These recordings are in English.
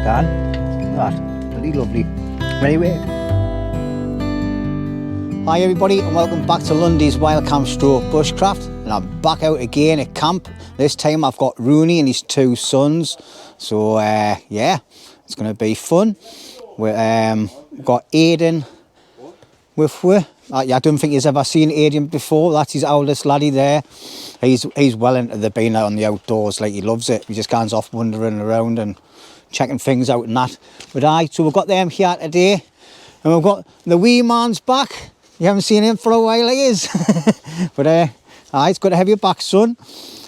can. That, pretty lovely. Anyway. Hi everybody and welcome back to Lundy's Wild Camp Stroke Bushcraft, and I'm back out again at camp. This time I've got Roney and his 2 sons, so yeah, it's going to be fun. We've got Aden with us. I don't think he's ever seen Aden before. That's his oldest laddie there. He's well into the being out on the outdoors, like he loves it. He just goes off wandering around and checking things out and that. But so we've got them here today, and we've got the wee man's back. You haven't seen him for a while, he is. But it's good to have you back, son.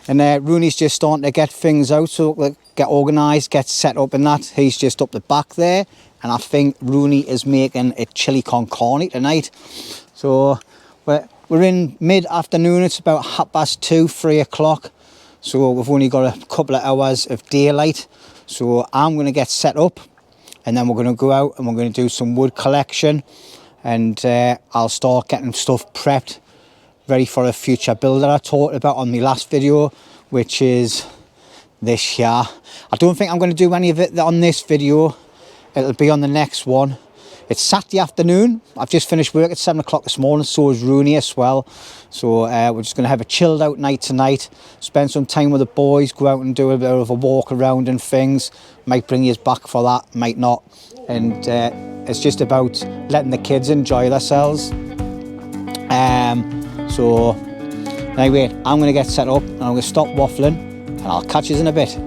And Roney's just starting to get things out, so get organised, get set up and that. He's just up the back there, and I think Roney is making a chilli con carne tonight. So we're in mid-afternoon. It's about 2:30, 3 o'clock. So we've only got a couple of hours of daylight. So I'm going to get set up, and then we're going to go out and we're going to do some wood collection. And I'll start getting stuff prepped, ready for a future build that I talked about on my last video, which is this here. I don't think I'm going to do any of it on this video. It'll be on the next one. It's Saturday afternoon. I've just finished work at 7 o'clock this morning, so is Roney as well. So we're just going to have a chilled out night tonight, spend some time with the boys, go out and do a bit of a walk around and things. Might bring you back for that, might not. And it's just about letting the kids enjoy themselves. So anyway, I'm going to get set up and I'm going to stop waffling, and I'll catch you in a bit.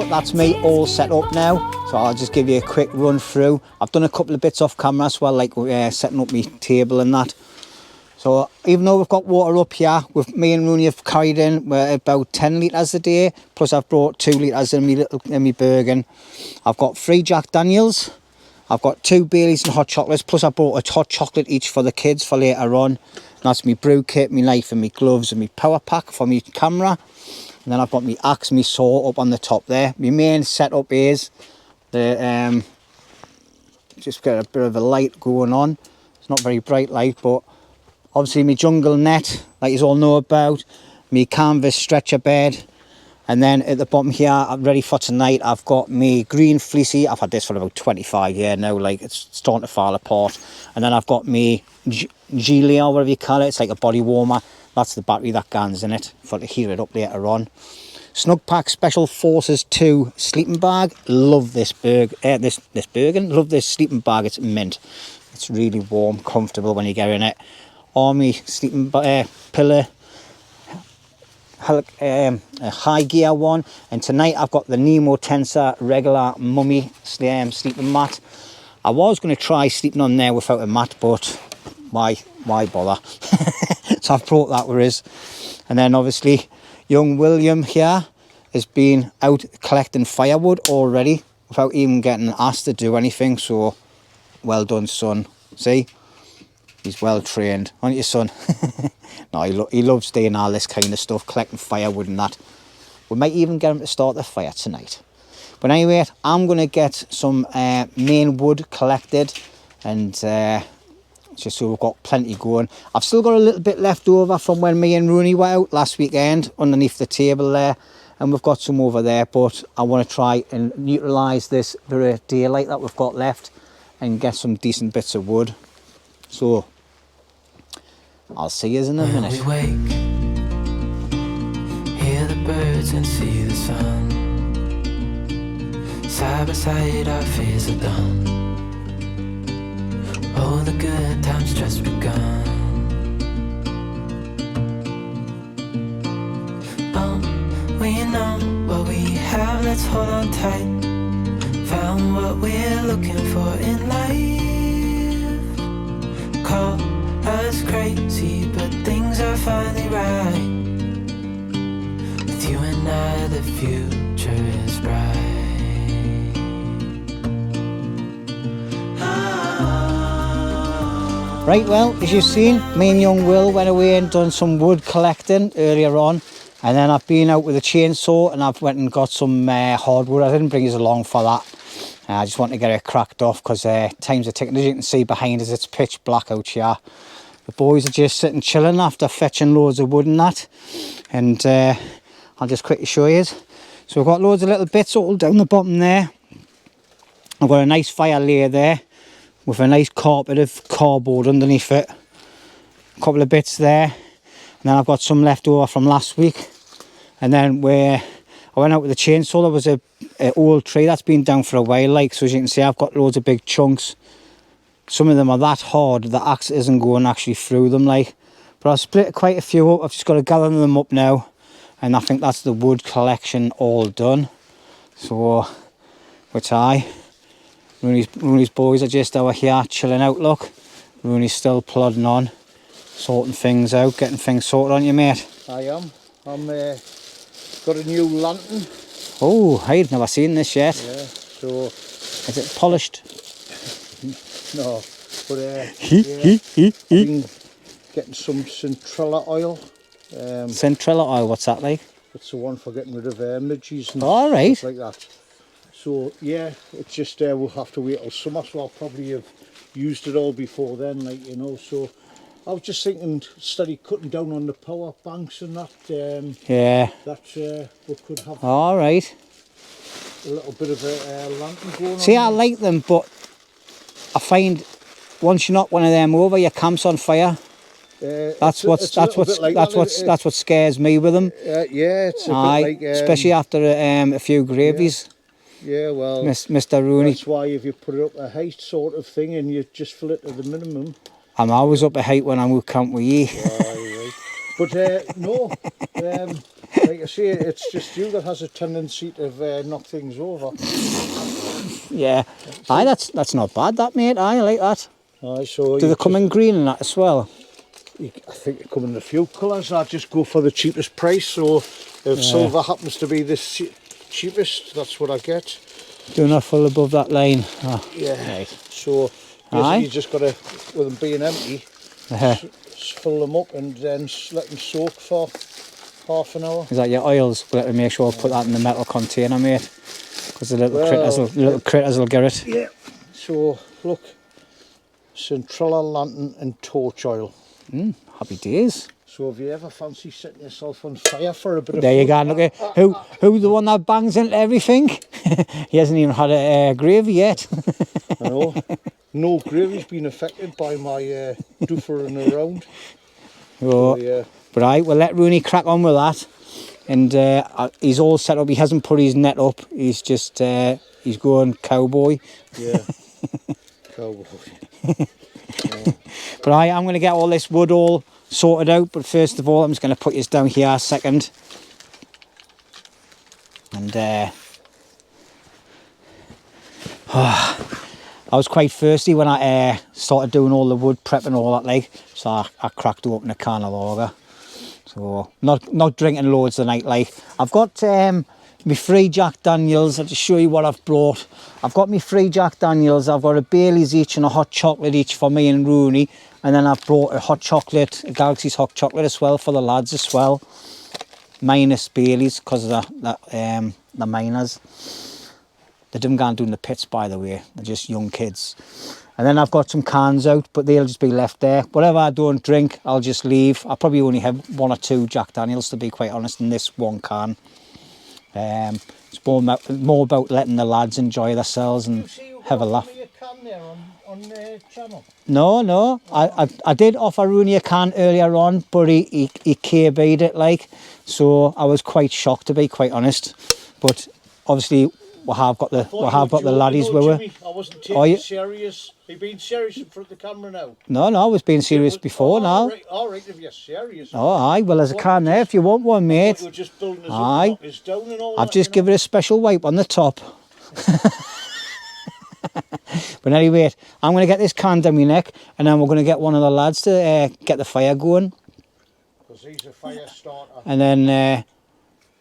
That's me all set up now, so I'll just give you a quick run through. I've done a couple of bits off camera as well, like setting up my table and that. So even though we've got water up here, me and Roney have carried in about 10 litres a day, plus I've brought 2 litres in my Bergen. I've got 3 Jack Daniels, I've got 2 Baileys and hot chocolates, plus I brought a hot chocolate each for the kids for later on. And that's my brew kit, my knife and my gloves and my power pack for my camera. And then I've got my axe, my saw up on the top there. My main setup is the just got a bit of a light going on. It's not very bright light, but obviously my jungle net, like you all know about, my canvas stretcher bed, and then at the bottom here, I'm ready for tonight. I've got my green fleecy. I've had this for about 25 years now, like it's starting to fall apart. And then I've got my chilli, or whatever you call it. It's like a body warmer. That's the battery that goes in it for to heat it up later on. Snug Pack Special Forces 2 sleeping bag. Love this Bergen. Love this sleeping bag. It's mint. It's really warm, comfortable when you get in it. Army sleeping pillow, a high gear one. And tonight I've got the Nemo Tensor regular mummy sleeping mat. I was going to try sleeping on there without a mat, but why bother? So I've brought that with us. And then obviously young William here has been out collecting firewood already without even getting asked to do anything. So well done, son. See, he's well trained, aren't you, son? No, he loves doing all this kind of stuff, collecting firewood and that. We might even get him to start the fire tonight. But anyway, I'm going to get some main wood collected, and just so we've got plenty going. I've still got a little bit left over from when me and Roney were out last weekend underneath the table there, and we've got some over there, but I want to try and neutralise this bit of daylight that we've got left and get some decent bits of wood. So I'll see you in a minute. We wake, hear the birds and see the sun. Side by side our fears are done. Oh, the good times just begun. Oh, we know what we have, let's hold on tight. Found what we're looking for in life. Call us crazy, the future is bright. Right, well, as you've seen, me and young Will went away and done some wood collecting earlier on, and then I've been out with a chainsaw and I've went and got some hardwood. I didn't bring us along for that. I just want to get it cracked off because times are ticking. As you can see behind us, it's pitch black out here. The boys are just sitting chilling after fetching loads of wood and that, and I'll just quickly show you. So we've got loads of little bits all down the bottom there. I've got a nice fire layer there with a nice carpet of cardboard underneath it. A couple of bits there, and then I've got some left over from last week. And then where I went out with the chainsaw, there was a old tree that's been down for a while, like, so as you can see I've got loads of big chunks. Some of them are that hard the axe isn't going actually through them, like, but I've split quite a few up. I've just got to gather them up now, and I think that's the wood collection all done. So which Roney's boys are just over here chilling out, look. Roney's still plodding on, sorting things out, getting things sorted, aren't you, mate? I am. I'm got a new lantern. Oh, I'd never seen this yet. Yeah, so... Is it polished? No, but yeah, been getting some Centrella oil. Centrella oil, what's that like? It's the one for getting rid of midges and right. stuff like that. So yeah, it's just we'll have to wait till summer, so I'll probably have used it all before then, like, you know. So I was just thinking, steady cutting down on the power banks and that. Yeah. That we could have. All right. A little bit of a lantern going on. See, I like them, but I find once you knock one of them over, your camp's on fire. That's what scares me with them. Yeah, it's a bit like, especially after a few gravies. Yeah, well, Mr. Roney. That's why if you put it up a height sort of thing and you just fill it to the minimum. I'm always up a height when I move camp with you. Right. But no, like I say, it's just you that has a tendency to knock things over. Yeah, aye, that's not bad, that, mate. Aye, I like that. Aye, so do they come in green and that as well? I think they come in a few colours. I just go for the cheapest price. So if silver happens to be the cheapest, that's what I get. Do not fall above that line. Oh, yeah. Right. So you just got to, with them being empty, fill them up and then let them soak for half an hour. Is that your oils? We'll have to make sure we put that in the metal container, mate, because the little critters will get it. Yeah. So look, Centrella lantern and torch oil. Happy days. So if you ever fancy setting yourself on fire for a bit of there you go. Look at who the one that bangs into everything. He hasn't even had a gravy yet. I know. No gravy's been affected by my doofering around. Oh, so, yeah. But we'll let Roney crack on with that. And he's all set up. He hasn't put his net up. He's just he's going cowboy. Yeah. Cowboy. But I'm going to get all this wood all sorted out. But first of all, I'm just going to put this down here a second. And I was quite thirsty when I started doing all the wood prep and all that, like. So I cracked open a can of lager. So not drinking loads tonight, like. I've got my 3 Jack Daniels. I'll just show you what I've brought. I've got my 3 Jack Daniels. I've got a Bailey's each and a hot chocolate each for me and Roney. And then I've brought a hot chocolate, a Galaxy's hot chocolate as well for the lads as well. Minus Bailey's because of the minors. They didn't go and do in the pits, by the way. They're just young kids. And then I've got some cans out, but they'll just be left there. Whatever I don't drink, I'll just leave. I'll probably only have 1 or 2 Jack Daniels, to be quite honest, in this 1 can. It's more about letting the lads enjoy themselves and have a laugh. You can there on the channel? No. I did offer Roney a can earlier on, but he KB'd it, like. So I was quite shocked, to be quite honest. But obviously we have got the laddies with her. I wasn't taking serious. Are you being serious in front of the camera now? No, I was being serious before now. All right, if you're serious. Oh, aye, well, there's a can there if you want one, mate. We're just building aye. Down and all I've that, just given it a special wipe on the top. But anyway, I'm going to get this can down my neck, and then we're going to get one of the lads to get the fire going. Because he's a fire starter. And then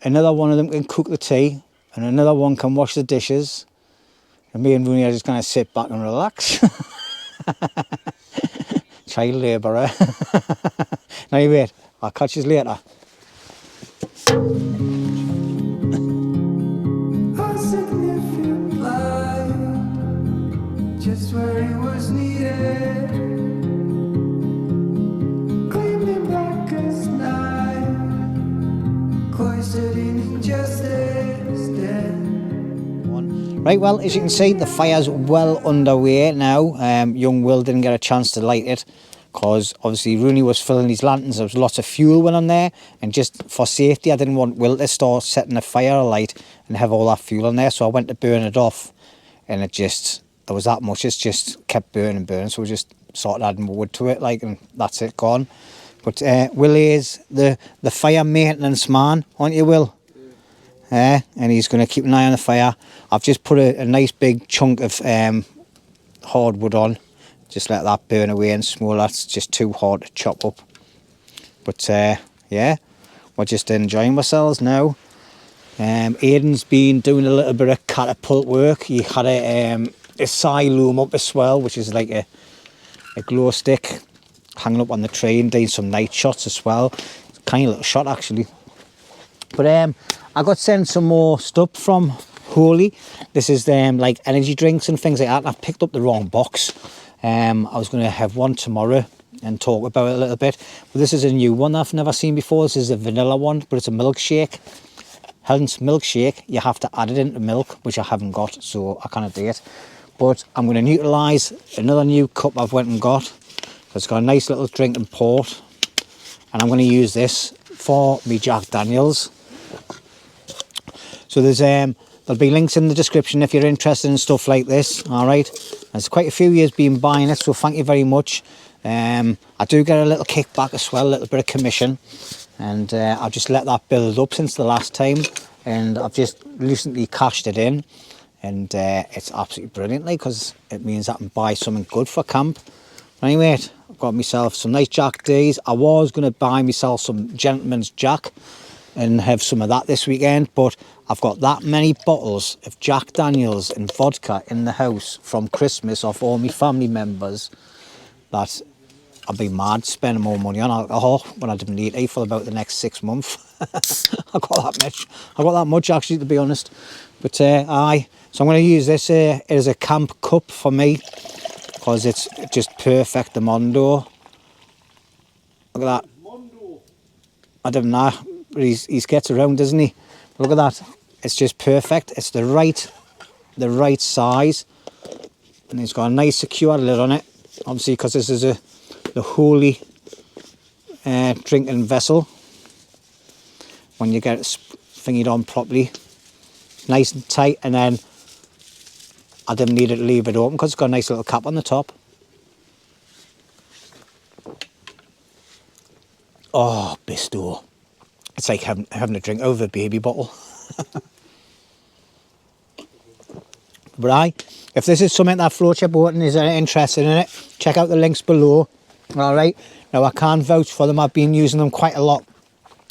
another one of them can cook the tea, and another one can wash the dishes. And me and Roney are just going to sit back and relax. Child labourer. Now you wait, I'll catch you later. A significant light, just where it was needed, gleamed in black as night, cloistered in injustice, dead. Right, well, as you can see, the fire's well underway now. Young Will didn't get a chance to light it because obviously Roney was filling his lanterns. There was lots of fuel went on there, and just for safety, I didn't want Will to start setting the fire alight and have all that fuel on there. So I went to burn it off, and there was that much. It just kept burning. So we just started adding wood to it, like, and that's it, gone. But Will is the fire maintenance man, aren't you, Will? And he's going to keep an eye on the fire. I've just put a nice big chunk of hardwood on. Just let that burn away and small. That's just too hard to chop up. But yeah, we're just enjoying ourselves now. Aiden's been doing a little bit of catapult work. He had a side loom up as well, which is like a glow stick hanging up on the tree, and doing some night shots as well. Kind of little shot actually. But I got sent some more stuff from Holy. This is like energy drinks and things like that. I've picked up the wrong box. I was going to have one tomorrow and talk about it a little bit. But this is a new one I've never seen before. This is a vanilla one, but it's a milkshake. Hence milkshake, you have to add it into milk, which I haven't got, so I can't do it. But I'm going to utilise another new cup I've went and got. It's got a nice little drinking port. And I'm going to use this for me Jack Daniels. So there'll be links in the description if you're interested in stuff like this. All right, there's quite a few years been buying it, so thank you very much. I do get a little kickback as well, a little bit of commission, and I've just let that build up since the last time, and I've just recently cashed it in, and it's absolutely brilliant, like, because it means I can buy something good for camp. Anyway, I've got myself some nice Jack D's. I was going to buy myself some Gentleman's Jack and have some of that this weekend, but I've got that many bottles of Jack Daniels and vodka in the house from Christmas off all my family members that I'd be mad spending more money on alcohol when I didn't need it for about the next 6 months. I got that much actually, to be honest. But aye, so I'm going to use this as a camp cup for me, because it's just perfect, the Mondo. Look at that. I don't know, but he gets around, doesn't he? Look at that. It's just perfect. It's the right size, and it's got a nice secure lid on it. Obviously, because this is the Holy drinking vessel. When you get it thingied on properly, nice and tight, and then I didn't need it to leave it open because it's got a nice little cap on the top. Oh, Bisto. It's like having a drink over a baby bottle. But aye, if this is something that floats your boat and is interested in it, check out the links below. All right. Now, I can't vouch for them. I've been using them quite a lot.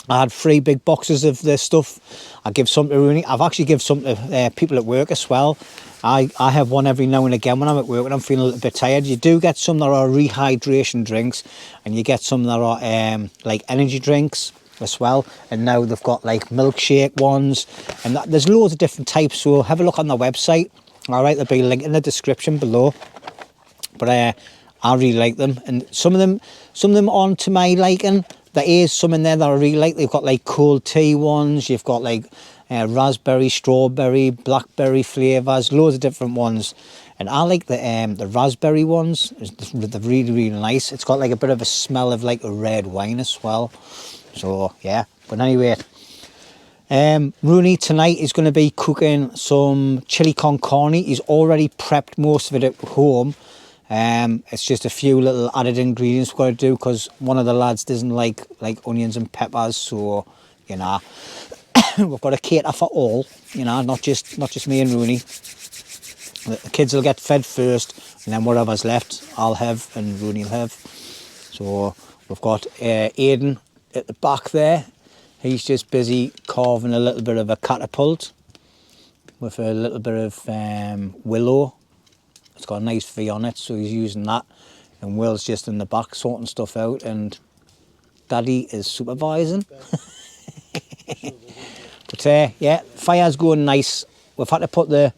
I had 3 big boxes of this stuff. I give some to Roney. I've actually given some to people at work as well. I have one every now and again when I'm at work and I'm feeling a little bit tired. You do get some that are rehydration drinks, and you get some that are like energy drinks as well. And now they've got like milkshake ones, and there's loads of different types. So have a look on their website. All right, there'll be a link in the description below. But I really like them, and some of them aren't to my liking. There is some in there that I really like. They've got like cold tea ones. You've got like raspberry, strawberry, blackberry flavours, loads of different ones. And I like the raspberry ones. They're really, really nice. It's got like a bit of a smell of like a red wine as well. So yeah, but anyway, Roney tonight is going to be cooking some chili con carne. He's already prepped most of it at home. It's just a few little added ingredients we've got to do, because one of the lads doesn't like onions and peppers, so you know we've got to cater for all, you know, not just me and Roney. The kids will get fed first, and then whatever's left I'll have and Roney will have. So we've got Aden at the back there. He's just busy carving a little bit of a catapult with a little bit of willow. It's got a nice V on it, so he's using that. And Will's just in the back sorting stuff out, and Daddy is supervising. But yeah, fire's going nice. We've had to put the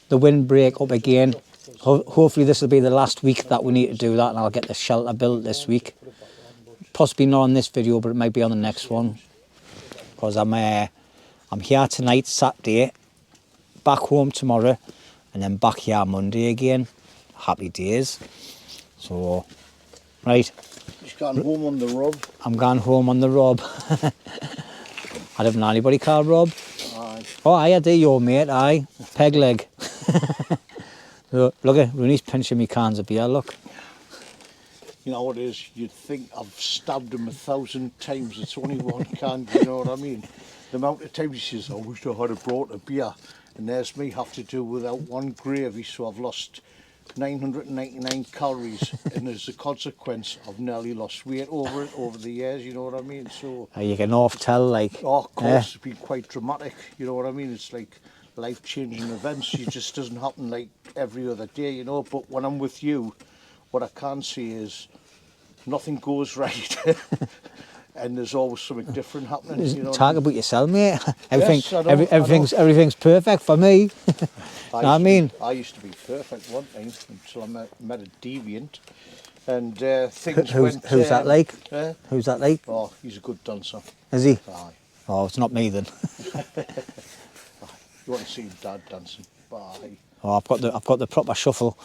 windbreak up again. Hopefully this will be the last week that we need to do that, and I'll get the shelter built this week. Possibly not on this video, but it might be on the next one. Because I'm here tonight, Saturday, back home tomorrow, and then back here Monday again. Happy days. So, right. He's gone home on the Rob. I'm going home on the Rob. I don't know anybody called Rob. Aye. Oh, I do your mate, aye. Peg leg. So, look at Roney's pinching me cans of beer, look. You know what it is? You'd think I've stabbed him 1,000 times. It's only one can, you know what I mean? The amount of times he says, I wish I had brought a beer. And there's me have to do without one gravy, so I've lost 999 calories. And as a consequence, I've nearly lost weight over the years, you know what I mean? So You can off tell, like. oh, of course, it's been quite dramatic, you know what I mean? It's like life-changing events. It just doesn't happen like every other day, you know? But when I'm with you, what I can see is nothing goes right. And there's always something different happening. You know Talk about yourself, mate. Yes, I know, Everything's perfect for me. You know what I mean? I used to be perfect one time until I met a deviant. And things went... Who's that like? Who's that like? Oh, he's a good dancer. Is he? Aye. Oh, it's not me then. You want to see Dad dancing? Bye. Oh, I've got the proper shuffle.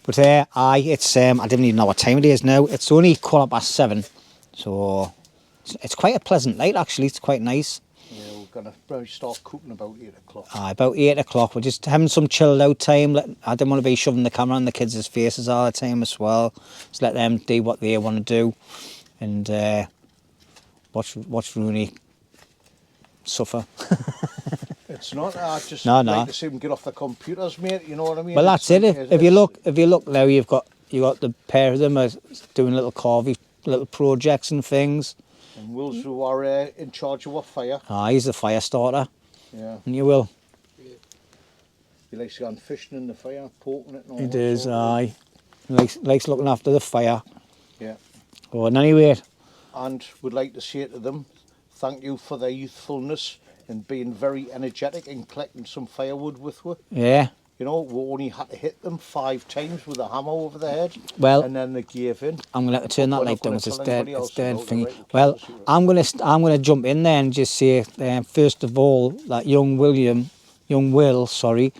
But aye, it's I didn't even know what time it is now. It's only 7:15, so it's quite a pleasant night actually. It's quite nice. Yeah, we're gonna probably start cooking about 8 o'clock. Aye, about 8 o'clock. We're just having some chilled out time. I didn't want to be shoving the camera in the kids' faces all the time as well. Just let them do what they want to do, and watch Roney suffer. It's not. I just No. like to see them get off the computers, mate. You know what I mean? Well, that's It's it. like- If you look now, you got the pair of them are doing little carving, little projects and things. And Will's who are in charge of our fire. Ah, he's the fire starter, Yeah. and you will. He likes going fishing in the fire, poking it and all He that does, sort of aye. Likes looking after the fire. thing. Yeah. Oh, and anyway, And would like to say to them, thank you for their youthfulness and being very energetic and collecting some firewood with us. yeah. You know, we only had to hit them 5 times with a hammer over the head. Well, and then they gave in. I'm gonna have to turn that We're light not gonna down. It's tell dead. anybody It's else dead about the thingy. right to Well, kill us, I'm gonna jump in there and just say, first of all, that young Will, sorry,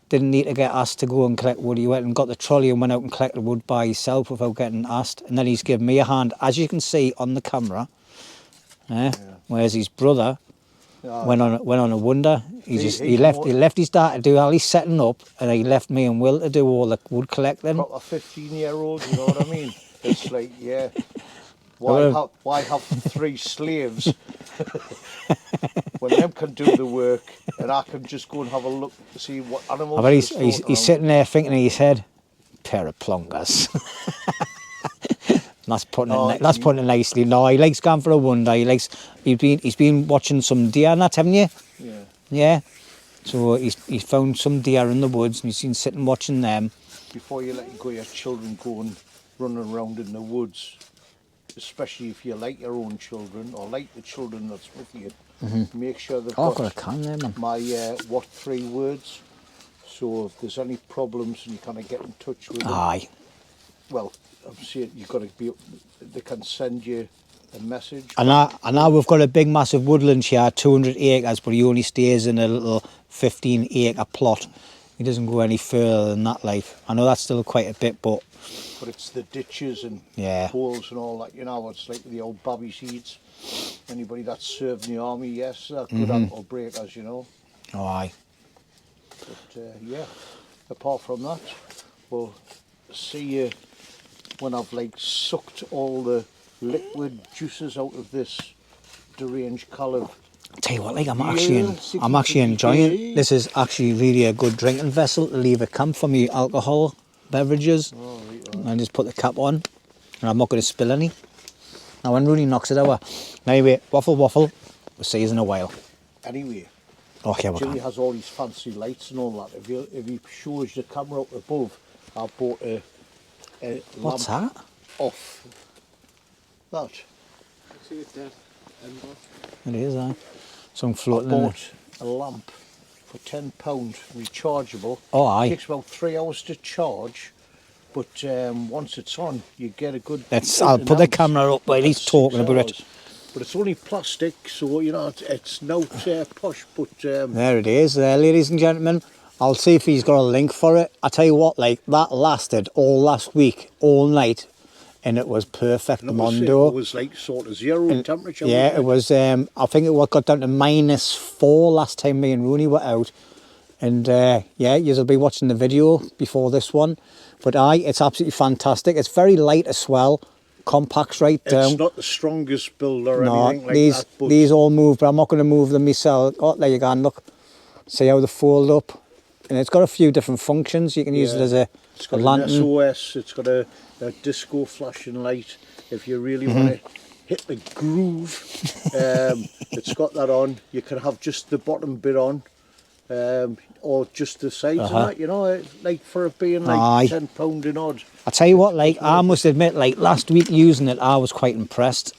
didn't need to get asked to go and collect wood. He went and got the trolley and went out and collected wood by himself without getting asked. And then he's given me a hand, as you can see on the camera. Whereas his brother went on a wonder. He left his dad to do all his setting up, and he left me and Will to do all the wood collecting. Proper 15-year-old, you know what I mean? It's like, yeah. Why have 3 slaves when them can do the work and I can just go and have a look to see what animals. But he's sitting there thinking in his head, pair of plongers. That's putting it nicely. No, he likes going for a wonder. He's been watching some deer and that, haven't you? Yeah. Yeah. So he's found some deer in the woods and he's been sitting watching them. Before you let your children go and run around in the woods, especially if you like your own children or like the children that's with you, make sure they've I've got a can there, man. my what 3 words. So if there's any problems and you kind of get in touch with them. Aye. Well, I'm saying you've got to be. They can send you a message. And now we've got a big massive woodland here, 200 acres, but he only stays in a little 15-acre plot. He doesn't go any further than that, like. I know that's still quite a bit, but it's the ditches and holes and all that, you know. It's like the old babby seeds. Anybody that's served in the army, yes, they're good ankle breakers, you know. Oh, aye. But yeah, apart from that, we'll see you when I've like sucked all the liquid juices out of this deranged colour. Tell you what, like I'm actually enjoying it. This is actually really a good drinking vessel to leave a camp for me alcohol beverages. Oh, right. And just put the cap on, and I'm not going to spill any. Now when Roney knocks it over. Anyway, waffle. We'll see you in a while. Anyway, Oh, here we Jilly go. has all these fancy lights and all that. If he shows the camera up above, I bought a What's lamp that? off that. See it there. It is, aye. Some I floating in bought it. a lamp for £10 rechargeable. Oh, aye. It takes about 3 hours to charge, but once it's on, you get a good. I'll put the ounce camera up while he's at 6 talking about it. hours. But it's only plastic, so you know it's not posh. But There it is, there, ladies and gentlemen. I'll see if he's got a link for it. I tell you what, like, that lasted all last week, all night, and it was perfect. The Mondo. It was like sort of zero temperature. Yeah, it was. I think it got down to -4 last time me and Roney were out. And yeah, you'll be watching the video before this one. But it's absolutely fantastic. It's very light as well. Compacts right down. It's not the strongest build or No, anything like these that. But these all move, but I'm not going to move them myself. Oh, there you go. And look, see how they fold up. And it's got a few different functions. You can use it as a it's got lantern. an SOS. It's got a disco flashing light. If you really want to hit the groove, it's got that on. You can have just the bottom bit on. Or just the sides and that, you know, like for it being like £10 in odd. I tell you what, like, I must admit, like, last week using it, I was quite impressed.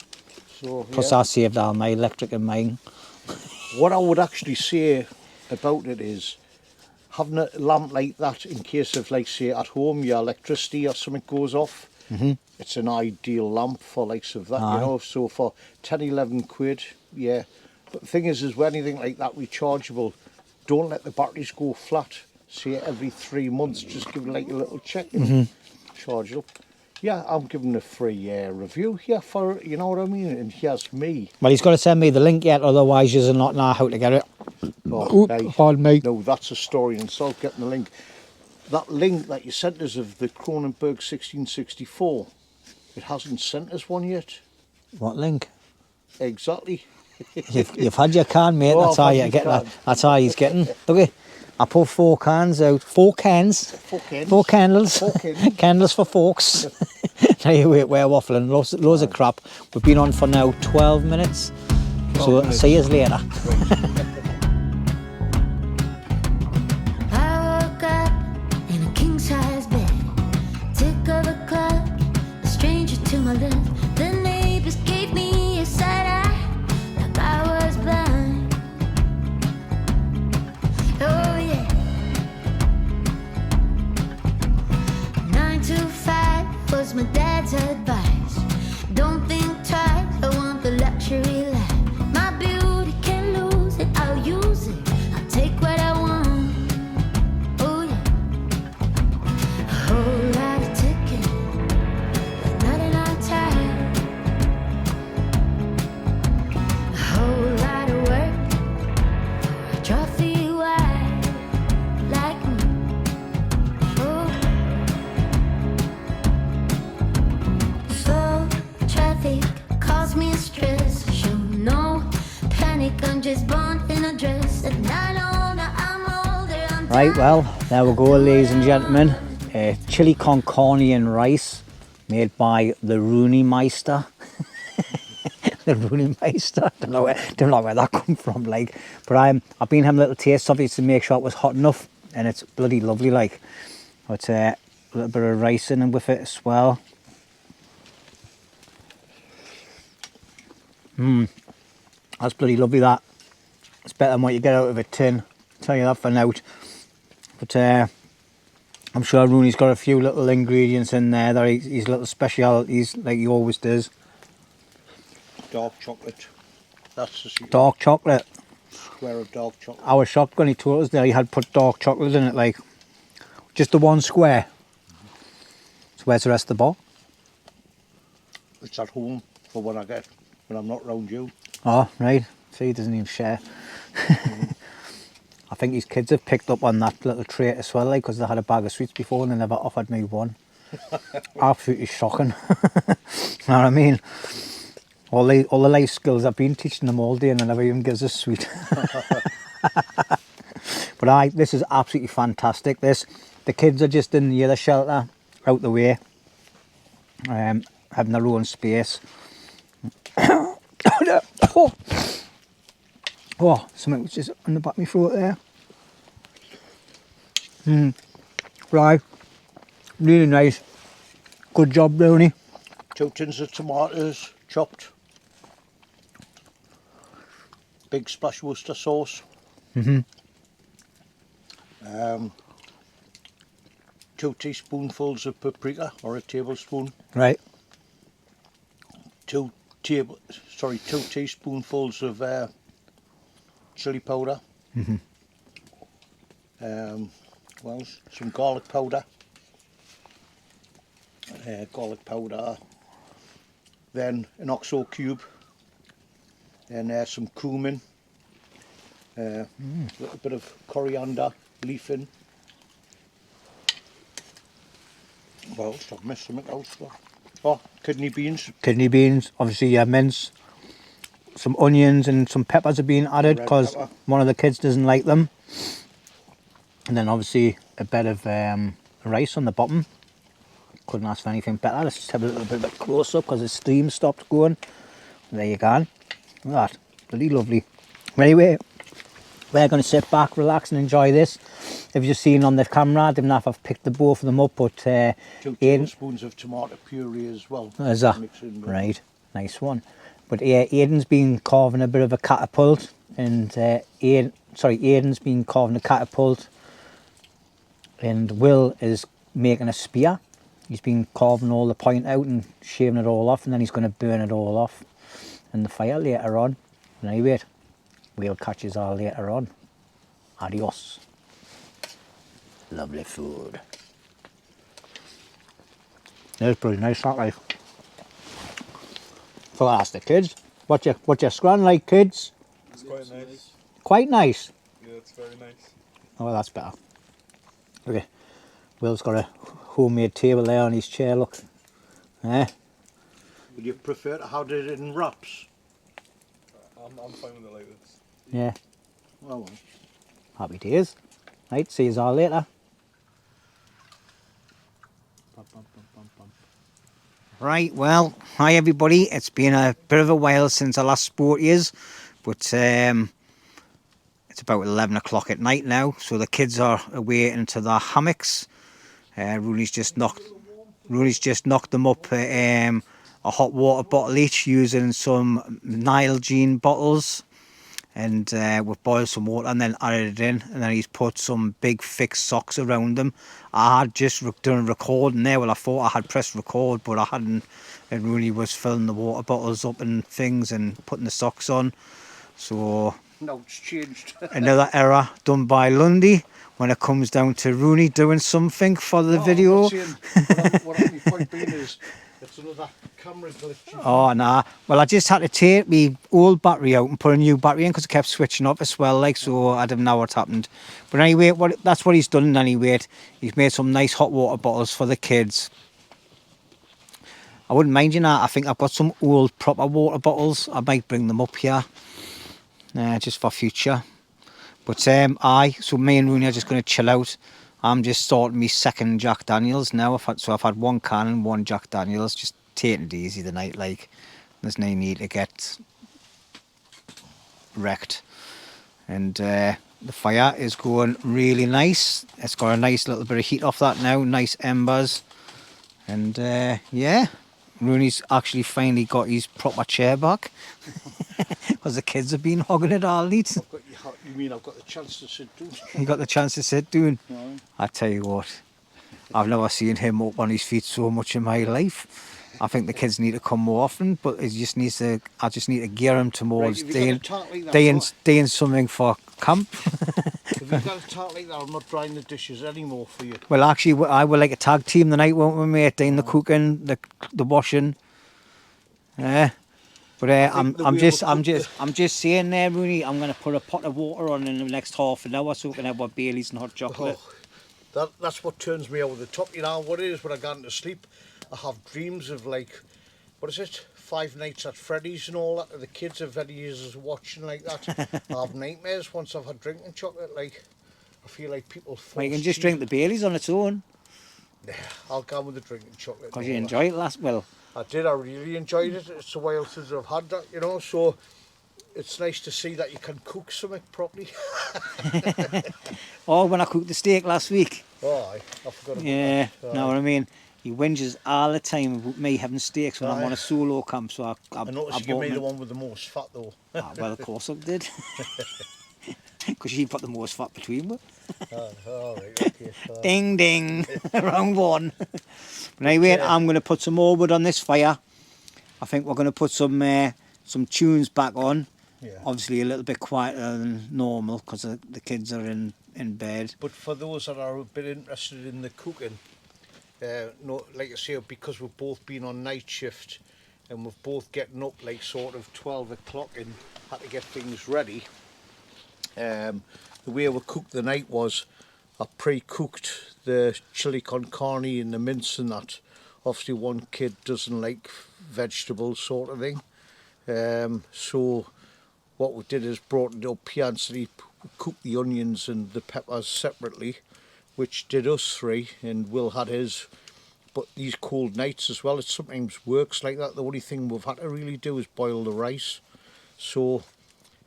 So, Plus, yeah. I saved all my electric and mine. What I would actually say about it is having a lamp like that in case of, like, say, at home your electricity or something goes off. It's an ideal lamp for likes of that, you know. So for 10-11 quid, yeah. But the thing is with anything like that rechargeable, don't let the batteries go flat. Say every 3 months, just give it like a little check and charge it up. Yeah, I'm giving a free review here for, you know what I mean? And here's me. Well, he's got to send me the link yet, otherwise you'll not know how to get it. Oh, Pardon me. No, that's a story in itself, getting the link. That link that you sent us of the Cronenberg 1664, it hasn't sent us one yet. What link? Exactly. You've had your can, mate. Oh, That's how you get that. That's how he's getting. Look at, I put 4 cans out. 4 cans. 4 cans. 4 candles. 4 cans. Candles for forks. Now we're waffling. Loads of crap. We've been on for now 12 minutes. So minutes. see you later. I woke up in a king-size bed. Tick of the clock, a stranger to my left. The neighbors gave me a side eye, like I was blind. Oh yeah. 9 to 5 was my dad's advice. Don't think twice, I want the luxury life. My beauty can lose it, I'll use it. I'll take what I want. Oh yeah. A whole lot of ticket, but not enough time. A whole lot of work for a trophy wife like me. Oh. Slow traffic caused me stress. Show no panic, I'm just born in a dress. At 9 older, I'm older. I'm Right, well, there we go, ladies and gentlemen. Chili con carne and rice made by the Roney Meister. The Roney Meister. Don't know where that come from, like. But I've been having a little taste of it to make sure it was hot enough, and it's bloody lovely, like. But a little bit of rice in with it as well. That's bloody lovely, that. It's better than what you get out of a tin. I'll tell you that for now. But I'm sure Roney's got a few little ingredients in there that he's little specialities, like he always does. Dark chocolate. That's the Dark chocolate. square of dark chocolate. I was shocked when he told us that he had put dark chocolate in it, like just the one square. So where's the rest of the ball? It's at home for when I get, when I'm not round you. Oh, right. See, he doesn't even share. I think his kids have picked up on that little trait as well, like, because they had a bag of sweets before and they never offered me one. Absolutely shocking. You know what I mean? All the life skills I've been teaching them all day and they never even gives us sweet. But this is absolutely fantastic. The kids are just in the other shelter, out the way, having their own space. Oh, something was just on the back of my throat there. Right. Really nice. Good job, Roney. 2 tins of tomatoes chopped. Big splash Worcester sauce. 2 teaspoonfuls of paprika, or a tablespoon. Right. 2 teaspoonfuls of chilli powder. Well, some garlic powder. Then an oxo cube. And some cumin. A little bit of coriander leafing. Well, I've missed something else. Oh, kidney beans. Kidney beans, obviously mince. Some onions and some peppers are being added Red because pepper. one of the kids doesn't like them. And then obviously a bit of rice on the bottom. Couldn't ask for anything better. Let's just have a little bit of a close up because the steam stopped going. There you go. Look at that. Bloody lovely. Anyway, we're going to sit back, relax and enjoy this. If you've seen on the camera, I didn't know if I've picked the both of them up, but 2 Aden, tablespoons of tomato puree as well. is that Mix in with. right? Nice one. But Aiden's been carving a bit of a catapult, and Aiden's been carving a catapult, and Will is making a spear. He's been carving all the point out and shaving it all off, and then he's going to burn it all off in the fire later on. And anyway, we'll catch us all later on. Adios. Lovely food. That's pretty nice, that like. So ask the kids. What's your scran like, kids? It's quite nice. Quite nice. Yeah, it's very nice. Oh, that's better. Okay. Will's got a homemade table there on his chair, look. Eh? Would you prefer to have it in wraps? I'm fine with it like this. Yeah. Oh, well. Happy days. Right, see you all later. Right, well, hi everybody. It's been a bit of a while since I last spoke to yous, but it's about 11 o'clock at night now, so the kids are away into their hammocks. Roney's just knocked them up a hot water bottle each using some Nilgene bottles, and we've boiled some water and then added it in, and then he's put some big thick socks around them. I had just done recording there. Well, I thought I had pressed record, but I hadn't, and Roney was filling the water bottles up and things and putting the socks on. So No, it's changed. another error done by Lundy when it comes down to Roney doing something for the video. What my point being is, it's another camera glitch. Oh nah, well I just had to take my old battery out and put a new battery in because it kept switching off as well, like, so I didn't know what happened. But anyway, that's what he's done anyway. He's made some nice hot water bottles for the kids. I wouldn't mind, you know, I think I've got some old proper water bottles. I might bring them up here just for future. But so me and Roney are just going to chill out. I'm just starting my second Jack Daniels now. I've had one can and one Jack Daniels, just taking it easy tonight, like there's no need to get wrecked. And the fire is going really nice. It's got a nice little bit of heat off that now, nice embers. And yeah, Roney's actually finally got his proper chair back because the kids have been hogging it all night. You mean I've got the chance to sit down? He got the chance to sit down. No. I tell you what, I've never seen him up on his feet so much in my life. I think the kids need to come more often, but it just needs to. I just need to gear him towards doing something for camp. If you've got a tart like that, I'm not drying the dishes anymore for you. Well, actually, I would like a tag team tonight, won't we, mate? Doing the cooking, the washing. Yeah. But I'm just saying there, Rooney. I'm going to put a pot of water on in the next half an hour so we can have our Baileys and hot chocolate. Oh, that's what turns me over the top. You know what it is when I go into sleep? I have dreams of, like, what is it? 5 Nights at Freddy's and all that. The kids are very used watching like that. I have nightmares once I've had drinking chocolate. Like, I feel like people. Well, you can just drink the Baileys on its own. Yeah, I'll go with the drinking chocolate. Because you enjoy it last. Well, I did. I really enjoyed it. It's a while since I've had that, you know. So it's nice to see that you can cook something properly. Or when I cooked the steak last week. Oh, I forgot about Yeah, that. know what I mean? He whinges all the time about me having steaks when I'm Aye. on a solo camp, so I noticed you gave me the one with the most fat though. Ah, well, of course I did. Because you put the most fat between us. All right, okay. Ding, ding. Wrong one. But anyway, I'm going to put some more wood on this fire. I think we're going to put some tunes back on. Yeah. Obviously a little bit quieter than normal because the kids are in bed. But for those that are a bit interested in the cooking, no, like I say, because we've both been on night shift and we've both getting up like sort of 12 o'clock and had to get things ready. The way we cooked the night was I pre-cooked the chilli con carne and the mince and that. Obviously one kid doesn't like vegetables sort of thing. So what we did is brought it up here and so he cooked the onions and the peppers separately, which did us three, and Will had his. But these cold nights as well, it sometimes works like that. The only thing we've had to really do is boil the rice. So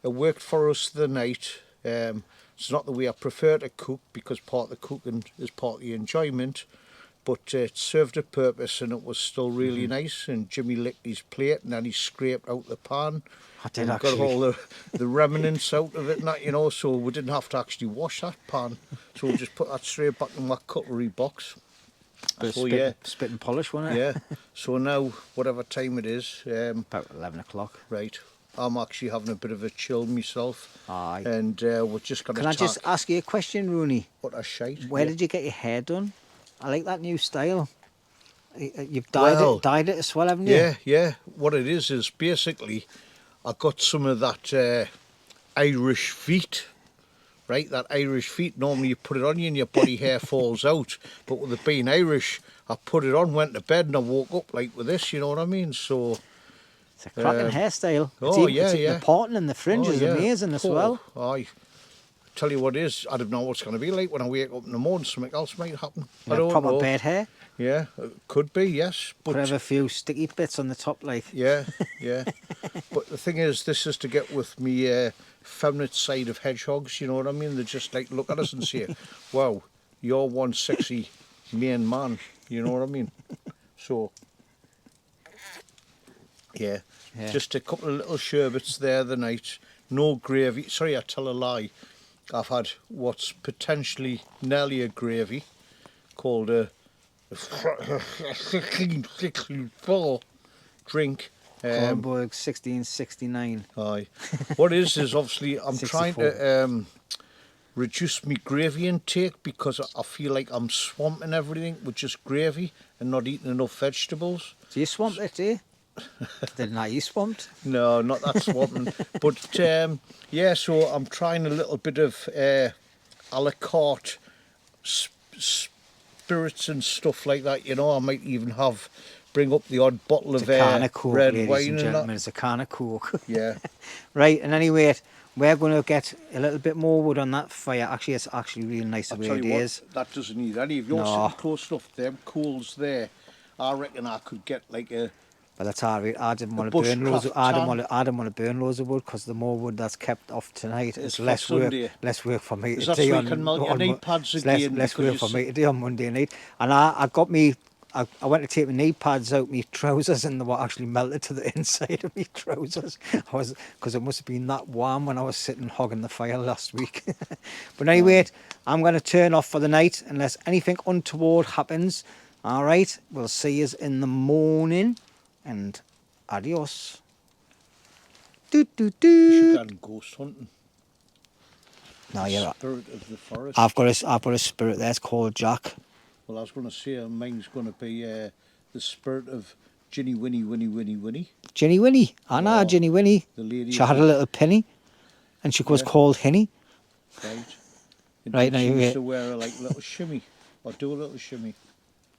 it worked for us the night. It's not the way I prefer to cook because part of the cooking is part of the enjoyment, but it served a purpose and it was still really nice. And Jimmy licked his plate and then he scraped out the pan. I did and actually. got all the remnants out of it and that, you know, so we didn't have to actually wash that pan. So we just put that straight back in my cutlery box. Bit of So spit, yeah, spit and polish, wasn't it? yeah. So now, whatever time it is, About 11 o'clock. right, I'm actually having a bit of a chill myself. Aye. And we're just going to Can I just ask you a question, Roney? What a shite. Where Yeah. did you get your hair done? I like that new style. You've Well, dyed it as well, haven't you? Yeah. What it is basically, I got some of that Irish feet. Right, that Irish feet, normally you put it on you and your body hair falls out. But with it being Irish, I put it on, went to bed and I woke up like with this, you know what I mean? So, It's a cracking hairstyle. oh, it's yeah. The parting and the fringe is amazing as well. I tell you what it is, I don't know what's going to be like when I wake up in the morning. Something else might happen. I Like don't proper know. bed hair. Yeah, it could be, yes. But Could have a few sticky bits on the top, like. yeah. But the thing is, this is to get with me feminine side of hedgehogs, you know what I mean? They just like look at us and say, wow, you're one sexy main man, you know what I mean? So, yeah, just a couple of little sherbets there the night, no gravy. Sorry, I tell a lie. I've had what's potentially nearly a gravy called a 1664 drink. Kronberg 1669. Aye. What is obviously I'm 64. trying to reduce my gravy intake because I feel like I'm swamping everything with just gravy and not eating enough vegetables. Do you swamp it, do you? Didn't I? You swamped? No, not that swamping. But yeah, so I'm trying a little bit of a la carte spirits and stuff like that. You know, I might even bring up the odd bottle of Carne Coke, red ladies wine and and gentlemen. that. It's a Carne Coke. Yeah. Right, and anyway, we're going to get a little bit more wood on that fire. Actually, it's actually really nice the I'll way tell it you what, is. that doesn't need any. If you're No. sitting close enough to them coals there, I reckon I could get like a... But that's all right. I didn't want to burn loads. bushcraft I didn't tan. want to burn loads of wood because the more wood that's kept off tonight, It's it's for less work. Sunday. Less work for me Is to that do so you on. can melt your on knee Mo- pads it's again less because work you for s- me to do on Monday night. And I got me. I went to take my knee pads out, my trousers, and they were actually melted to the inside of my trousers. Because it must have been that warm when I was sitting hogging the fire last week. But anyway, I'm going to turn off for the night unless anything untoward happens. All right, we'll see you in the morning, and adios. You should go and ghost hunting. No, you're right. Spirit of the forest. I've got a spirit there. It's called Jack. Well, I was going to say mine's going to be the spirit of Ginny Winnie. Ginny Winnie. I know Oh, Ginny Winnie. the lady She had a little penny, and she was Yeah. called Henny. Right. And Right, she now, used to wear a like little shimmy or do a little shimmy.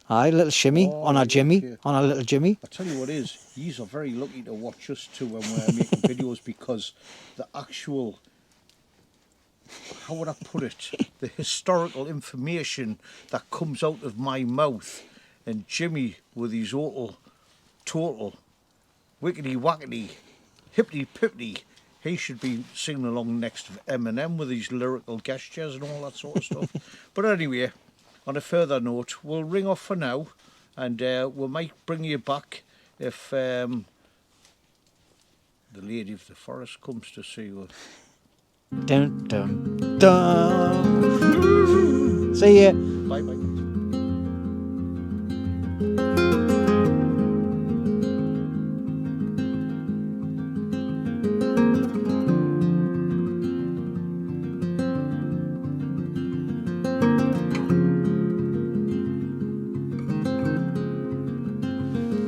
Aye, little shimmy Oh, on our right, Jimmy, okay. on our little Jimmy. I tell you what is, yous are very lucky to watch us too when we're making videos because the actual, how would I put it, the historical information that comes out of my mouth and Jimmy with his total wickety wackety, hippity pippity, he should be singing along next to Eminem with his lyrical gestures and all that sort of stuff. But anyway, on a further note, we'll ring off for now, and we might bring you back if the lady of the forest comes to see you. Dun, dun, dun. See ya. Bye bye.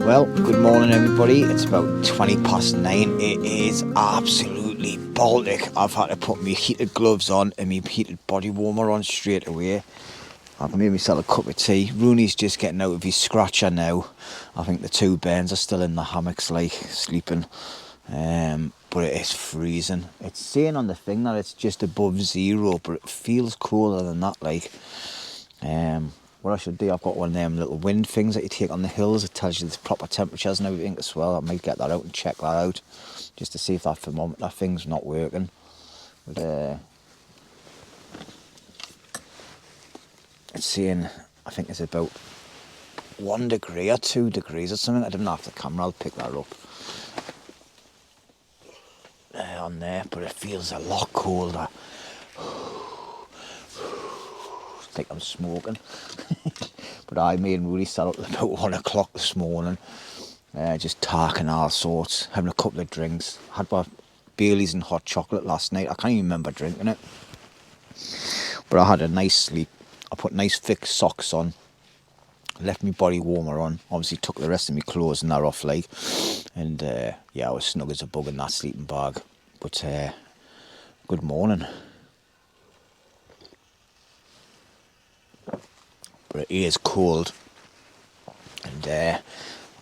Well, good morning everybody. It's about 9:20. It is absolutely Baltic. I've had to put my heated gloves on and my heated body warmer on straight away. I've made myself a cup of tea. Roney's just getting out of his scratcher now. I think the two bairns are still in the hammocks, like, sleeping. But it is freezing. It's saying on the thing that it's just above 0, but it feels cooler than that, like. What I should do, I've got one of them little wind things that you take on the hills. It tells you the proper temperatures and everything as well. I might get that out and check that out, just to see if that thermometer thing's not working. But it's saying, I think it's about 1 degree or 2 degrees or something. I don't have the camera, I'll pick that up on there, but it feels a lot colder. Like I'm smoking. But me and Rudy sat up about 1 o'clock this morning, just talking all sorts, having a couple of drinks. Had my Baileys and hot chocolate last night. I can't even remember drinking it, but I had a nice sleep. I put nice thick socks on, left my body warmer on, obviously took the rest of my clothes and that off, like, and yeah, I was snug as a bug in that sleeping bag. But good morning. But it is cold, and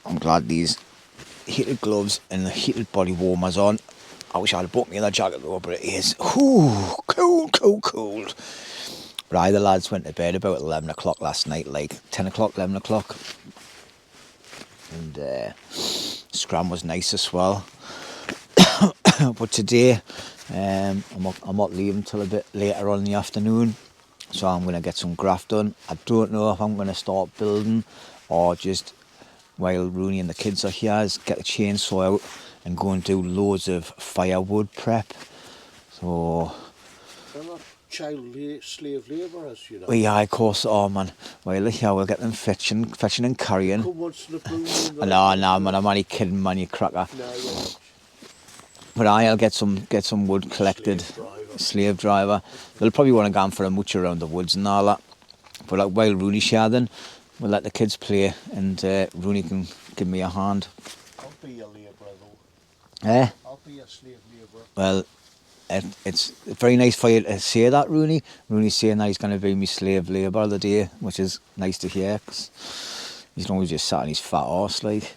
I'm glad these heated gloves and the heated body warmers on. I wish I had bought me another jacket though, but it is cold. But the lads went to bed about 11 o'clock last night, like 10 o'clock, 11 o'clock. And scram was nice as well. But today, I'm not leaving till a bit later on in the afternoon. So I'm going to get some graft done. I don't know if I'm going to start building or just, while Roney and the kids are here, get the chainsaw out and go and do loads of firewood prep. So... They're not slave labourers, you know. Well, yeah, of course, oh man. Well, yeah, we'll get them fetching and carrying. Come once in a blue moon. No, man, I'm only kidding, man, you cracker. No, you're not. But I'll get some wood collected. Slave driver. They'll probably want to go for a mooch around the woods and all that. But like, while Roney's sharding, we'll let the kids play, and Roney can give me a hand. I'll be your labourer though. I'll be your slave labourer. Well, it's very nice for you to say that, Roney. Roney's saying that he's going to be my slave labourer of the day, which is nice to hear, because he's always just sat on his fat arse, like.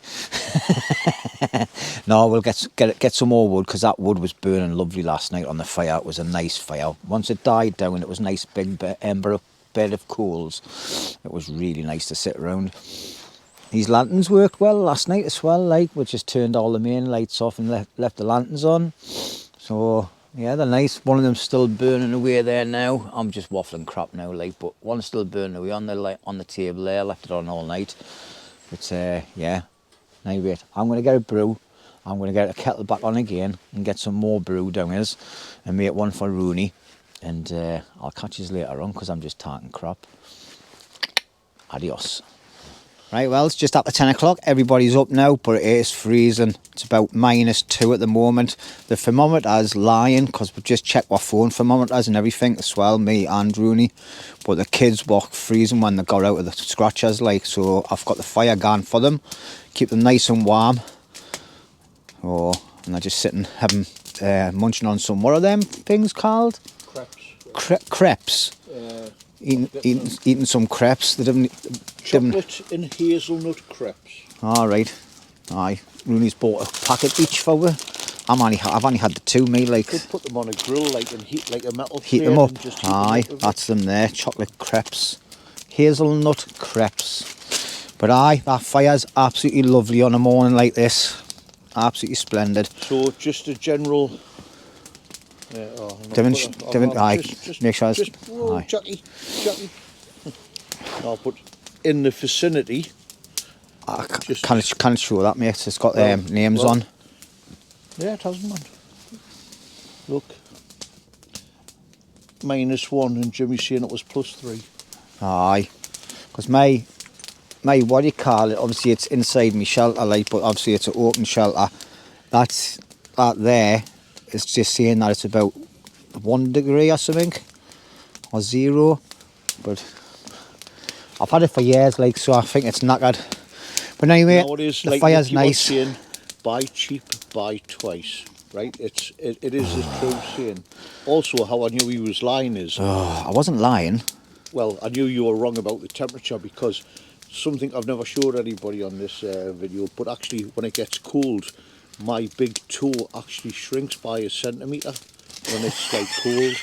No, we'll get some more wood, because that wood was burning lovely last night on the fire. It was a nice fire. Once it died down, it was a nice big ember bed of coals. It was really nice to sit around. These lanterns worked well last night as well, like, we just turned all the main lights off and left the lanterns on. So yeah, they're nice. One of them's still burning away there now. I'm just waffling crap now, like, but one's still burning away on the table there. Left it on all night. But yeah. Anyway, I'm going to get a brew. I'm going to get a kettle back on again and get some more brew down here and make one for Roney. And I'll catch you later on, because I'm just talking crap. Adios. Right, well, it's just after 10 o'clock. Everybody's up now, but it is freezing. It's about -2 at the moment. The thermometer's lying, because we've just checked our phone thermometers and everything as well, me and Roney. But the kids were freezing when they got out of the scratchers, like, so I've got the fire going for them. Keep them nice and warm. Oh, and they're just sitting, having, munching on some, what are them things called? Crepes. Eating some crepes. Chocolate and hazelnut crepes. All right. Aye. Rooney's bought a packet each for me. I've only had the 2, me, like. Could put them on a grill, like, and heat like a metal. Heat them up. Aye, that's them there. Chocolate crepes, hazelnut crepes. But aye, that fire's absolutely lovely on a morning like this. Absolutely splendid. So just a general Yeah, make sure it's... Just, whoa, aye. Jackie. No, but in the vicinity... I can't show that, mate. It's got names on. Yeah, it hasn't, man. Look. -1 and Jimmy's saying it was +3. Aye. Because my what do you call it? Obviously it's inside my shelter, like, but obviously it's an open shelter. That there is just saying that it's about 1 degree or something, or 0. But I've had it for years, like, so I think it's knackered. But anyway, nowadays, the like, fire's you keep on nice. saying, buy cheap, buy twice. Right? It is a true saying. Also, how I knew he was lying is... I wasn't lying. Well, I knew you were wrong about the temperature, because something I've never showed anybody on this video, but actually when it gets cold, my big toe actually shrinks by 1 centimetre when it's like cold.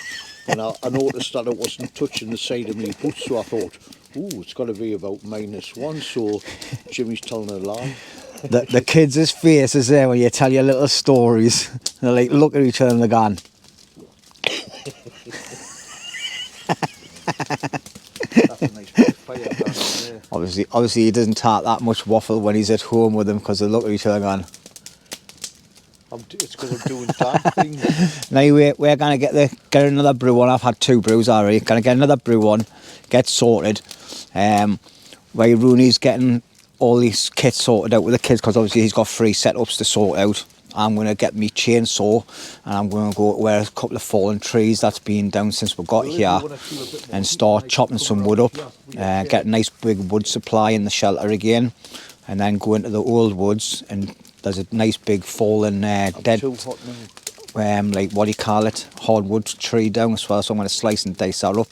And I noticed that it wasn't touching the side of my boot, so I thought, ooh, it's got to be about -1, so Jimmy's telling a lie. The kids' faces there when you tell your little stories. They're like, look at each other and they're gone. That's a nice bit of fire down there. Obviously he doesn't talk that much waffle when he's at home with them, because they look at each other and gone. It's because I'm doing damn things. Now we're gonna get another brew on. I've had 2 brews already. Gonna get another brew on, get sorted. Where Roney's getting all these kits sorted out with the kids, because obviously he's got 3 setups to sort out. I'm going to get me chainsaw and I'm going to go where a couple of fallen trees that's been down since we got here and start chopping some wood up, get a nice big wood supply in the shelter again, and then go into the old woods, and there's a nice big fallen dead, like, what do you call it, hardwood tree down as well, so I'm going to slice and dice that up.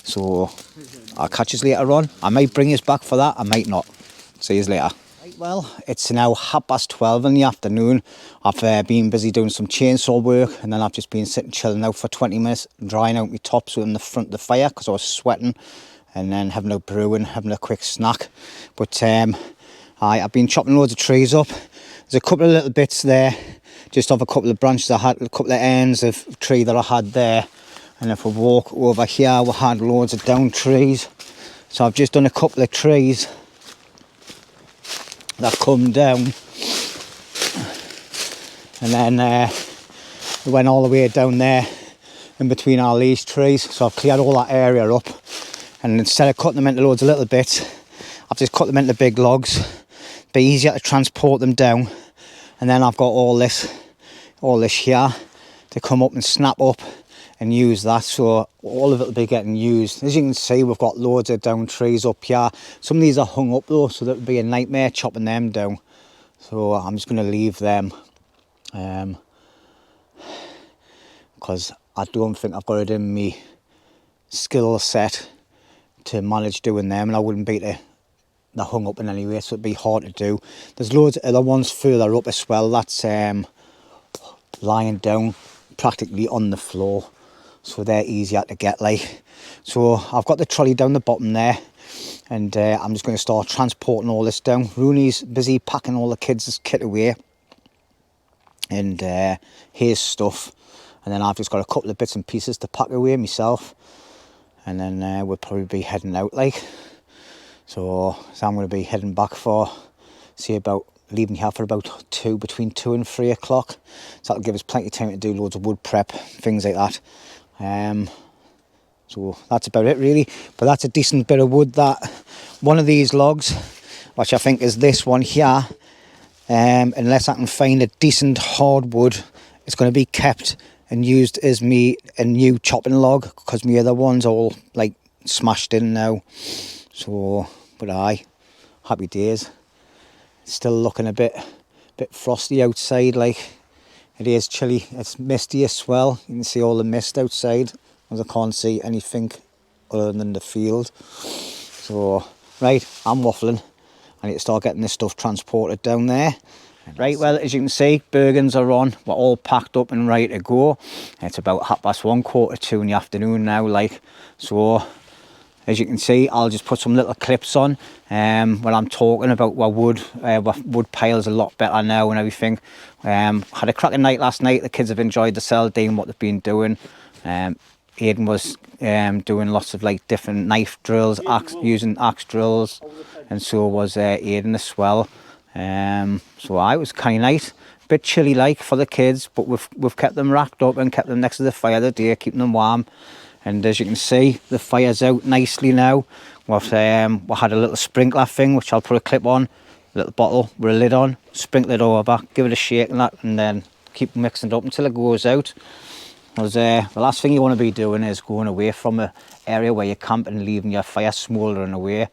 So I'll catch you later on. I might bring you back for that, I might not. See you later. Right, well, it's now 12:30 in the afternoon. I've been busy doing some chainsaw work, and then I've just been sitting chilling out for 20 minutes, drying out my tops in the front of the fire because I was sweating, and then having a brew and having a quick snack. But I've been chopping loads of trees up. There's a couple of little bits there, just off a couple of branches I had, a couple of ends of tree that I had there. And if we walk over here, we had loads of down trees. So I've just done a couple of trees that come down, and then we went all the way down there in between all these trees. So I've cleared all that area up, and instead of cutting them into loads of little bits, I've just cut them into big logs. Be easier to transport them down, and then I've got all this here to come up and snap up and use that, so all of it will be getting used. As you can see, we've got loads of down trees up here. Some of these are hung up though, so that would be a nightmare chopping them down. So I'm just going to leave them, because I don't think I've got it in me skill set to manage doing them, and I wouldn't be they're hung up in any way, so it'd be hard to do. There's loads of other ones further up as well that's lying down practically on the floor, so they're easier to get, like. So I've got the trolley down the bottom there, and I'm just going to start transporting all this down. Roney's busy packing all the kids' kit away and his stuff, and then I've just got a couple of bits and pieces to pack away myself, and then we'll probably be heading out, like. So I'm going to be heading back for, see, about leaving here for about between 2 and 3 o'clock. So that'll give us plenty of time to do loads of wood prep, things like that. So that's about it really. But that's a decent bit of wood. That one of these logs, which I think is this one here, unless I can find a decent hardwood, it's going to be kept and used as a new chopping log, because my other ones are all like smashed in now. So, but aye, happy days. It's still looking a bit frosty outside, like. It is chilly, it's misty as well. You can see all the mist outside, as I can't see anything other than the field. So, right, I'm waffling. I need to start getting this stuff transported down there. Right, well, as you can see, Bergens are on. We're all packed up and ready to go. It's about 1:30, 2 in the afternoon now, like. So, as you can see, I'll just put some little clips on when I'm talking about what wood piles a lot better now and everything. Had a cracking night last night. The kids have enjoyed themselves, doing what they've been doing. Aden was doing lots of like different knife drills, using axe drills, and so was Aden as well. So I was kind of nice, a bit chilly like for the kids, but we've kept them racked up and kept them next to the fire today, keeping them warm. And as you can see, the fire's out nicely now. We had a little sprinkler thing, which I'll put a clip on, a little bottle with a lid on, sprinkle it over, give it a shake and that, and then keep mixing it up until it goes out. Because the last thing you want to be doing is going away from an area where you camp and leaving your fire smouldering away.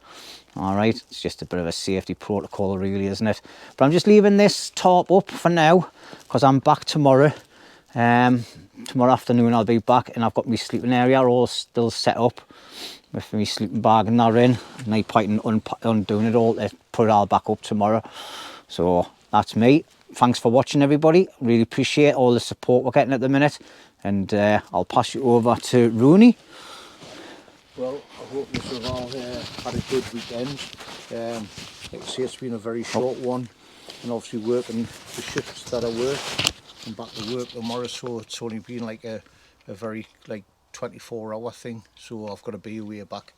All right, it's just a bit of a safety protocol really, isn't it? But I'm just leaving this tarp up for now because I'm back tomorrow. Tomorrow afternoon I'll be back, and I've got my sleeping area all still set up with my sleeping bag and that in. And I quite undoing it all to put it all back up tomorrow. So that's me. Thanks for watching, everybody. Really appreciate all the support we're getting at the minute. And I'll pass you over to Roney. Well, I hope you have all had a good weekend. Like I say, it's been a very short one, and obviously working the shifts that I work. I'm back to work tomorrow, so it's only been like a very like 24-hour thing, so I've got to be away back.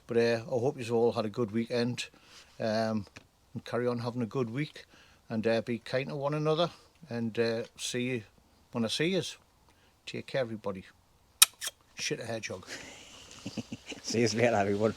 But I hope you all had a good weekend, and carry on having a good week, and be kind to one another, and see you when I see you. Take care, everybody. Shit a hedgehog. See you later, everyone.